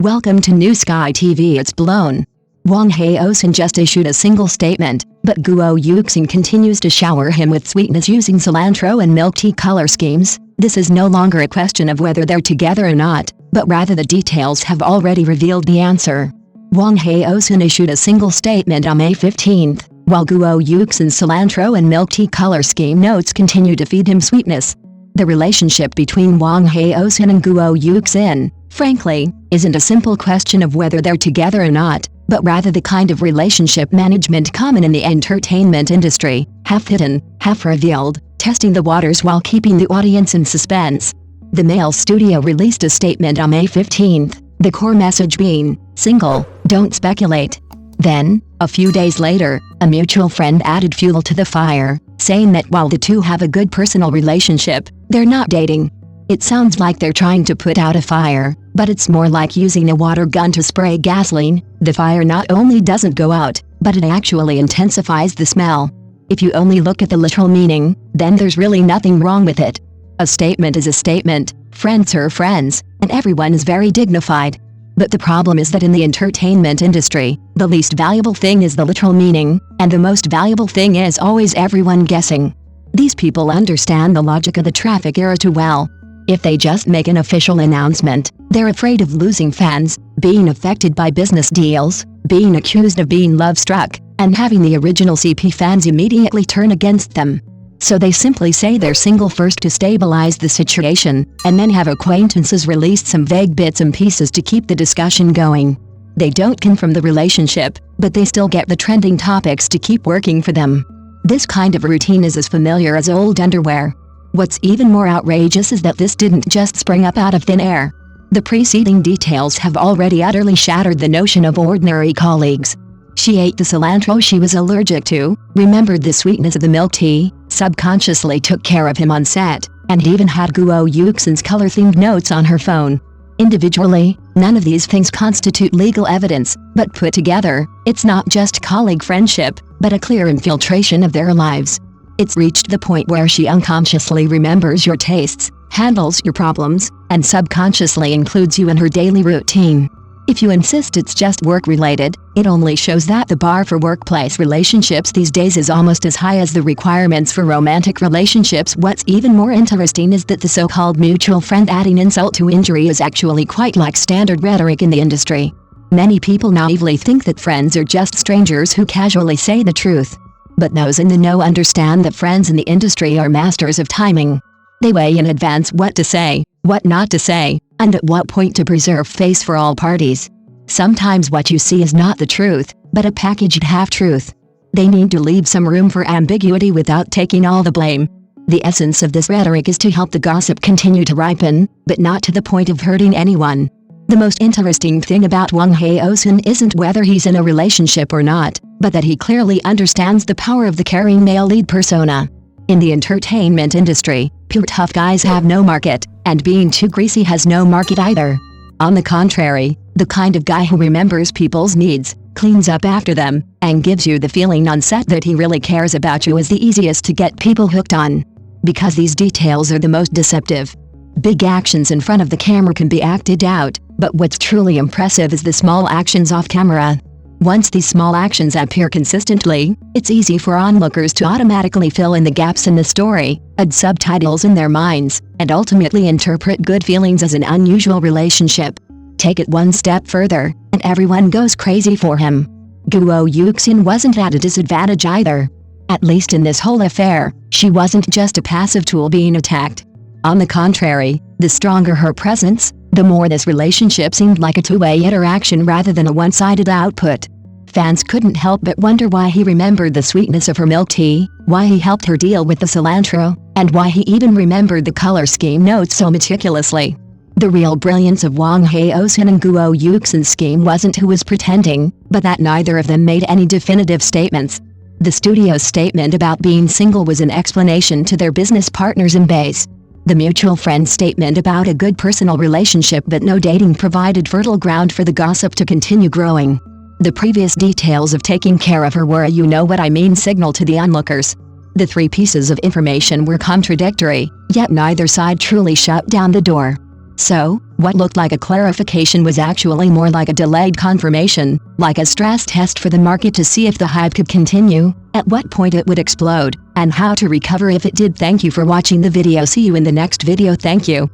Welcome to New Sky TV. It's blown. Wang Haozhen just issued a single statement, but Guo Yuxin continues to shower him with sweetness using cilantro and milk tea color schemes. This is no longer a question of whether they're together or not, but rather the details have already revealed the answer. Wang Haozhen issued a single statement on May 15th, while Guo Yuxin's cilantro and milk tea color scheme notes continue to feed him sweetness. The relationship between Wang Haozhen and Guo Yuxin, frankly, isn't a simple question of whether they're together or not, but rather the kind of relationship management common in the entertainment industry, half hidden, half revealed, testing the waters while keeping the audience in suspense. The male studio released a statement on May 15th, the core message being, "Single, don't speculate." Then, a few days later, a mutual friend added fuel to the fire, saying that while the two have a good personal relationship, they're not dating. It sounds like they're trying to put out a fire, but it's more like using a water gun to spray gasoline. The fire not only doesn't go out, but it actually intensifies the smell. If you only look at the literal meaning, then there's really nothing wrong with it. A statement is a statement, friends are friends, and everyone is very dignified. But the problem is that in the entertainment industry, the least valuable thing is the literal meaning, and the most valuable thing is always everyone guessing. These people understand the logic of the traffic era too well. If they just make an official announcement, they're afraid of losing fans, being affected by business deals, being accused of being love-struck, and having the original CP fans immediately turn against them. So they simply say they're single first to stabilize the situation, and then have acquaintances release some vague bits and pieces to keep the discussion going. They don't confirm the relationship, but they still get the trending topics to keep working for them. This kind of routine is as familiar as old underwear. What's even more outrageous is that this didn't just spring up out of thin air. The preceding details have already utterly shattered the notion of ordinary colleagues. She ate the cilantro she was allergic to, remembered the sweetness of the milk tea, subconsciously took care of him on set, and even had Guo Yuxin's color-themed notes on her phone. Individually, none of these things constitute legal evidence, but put together, it's not just colleague friendship, but a clear infiltration of their lives. It's reached the point where she unconsciously remembers your tastes, handles your problems, and subconsciously includes you in her daily routine. If you insist it's just work-related, it only shows that the bar for workplace relationships these days is almost as high as the requirements for romantic relationships. What's even more interesting is that the so-called mutual friend adding insult to injury is actually quite like standard rhetoric in the industry. Many people naively think that friends are just strangers who casually say the truth. But those in the know understand that friends in the industry are masters of timing. They weigh in advance what to say, what not to say, and at what point to preserve face for all parties. Sometimes what you see is not the truth, but a packaged half-truth. They need to leave some room for ambiguity without taking all the blame. The essence of this rhetoric is to help the gossip continue to ripen, but not to the point of hurting anyone. The most interesting thing about Wang Haozhen isn't whether he's in a relationship or not, but that he clearly understands the power of the caring male lead persona. In the entertainment industry, pure tough guys have no market, and being too greasy has no market either. On the contrary, the kind of guy who remembers people's needs, cleans up after them, and gives you the feeling on set that he really cares about you is the easiest to get people hooked on. Because these details are the most deceptive. Big actions in front of the camera can be acted out, but what's truly impressive is the small actions off camera. Once these small actions appear consistently, it's easy for onlookers to automatically fill in the gaps in the story, add subtitles in their minds, and ultimately interpret good feelings as an unusual relationship. Take it one step further, and everyone goes crazy for him. Guo Yuxin wasn't at a disadvantage either. At least in this whole affair, she wasn't just a passive tool being attacked. On the contrary, the stronger her presence, the more this relationship seemed like a two-way interaction rather than a one-sided output. Fans couldn't help but wonder why he remembered the sweetness of her milk tea, why he helped her deal with the cilantro, and why he even remembered the color scheme notes so meticulously. The real brilliance of Wang Haozhen and Guo Yuxin's scheme wasn't who was pretending, but that neither of them made any definitive statements. The studio's statement about being single was an explanation to their business partners in base. The mutual friend statement about a good personal relationship but no dating provided fertile ground for the gossip to continue growing. The previous details of taking care of her were a you-know-what-I-mean signal to the onlookers. The three pieces of information were contradictory, yet neither side truly shut down the door. So, What looked like a clarification was actually more like a delayed confirmation, like a stress test for the market to see if the hype could continue, at what point it would explode, and how to recover if it did. Thank you for watching the video. See you in the next video. Thank you.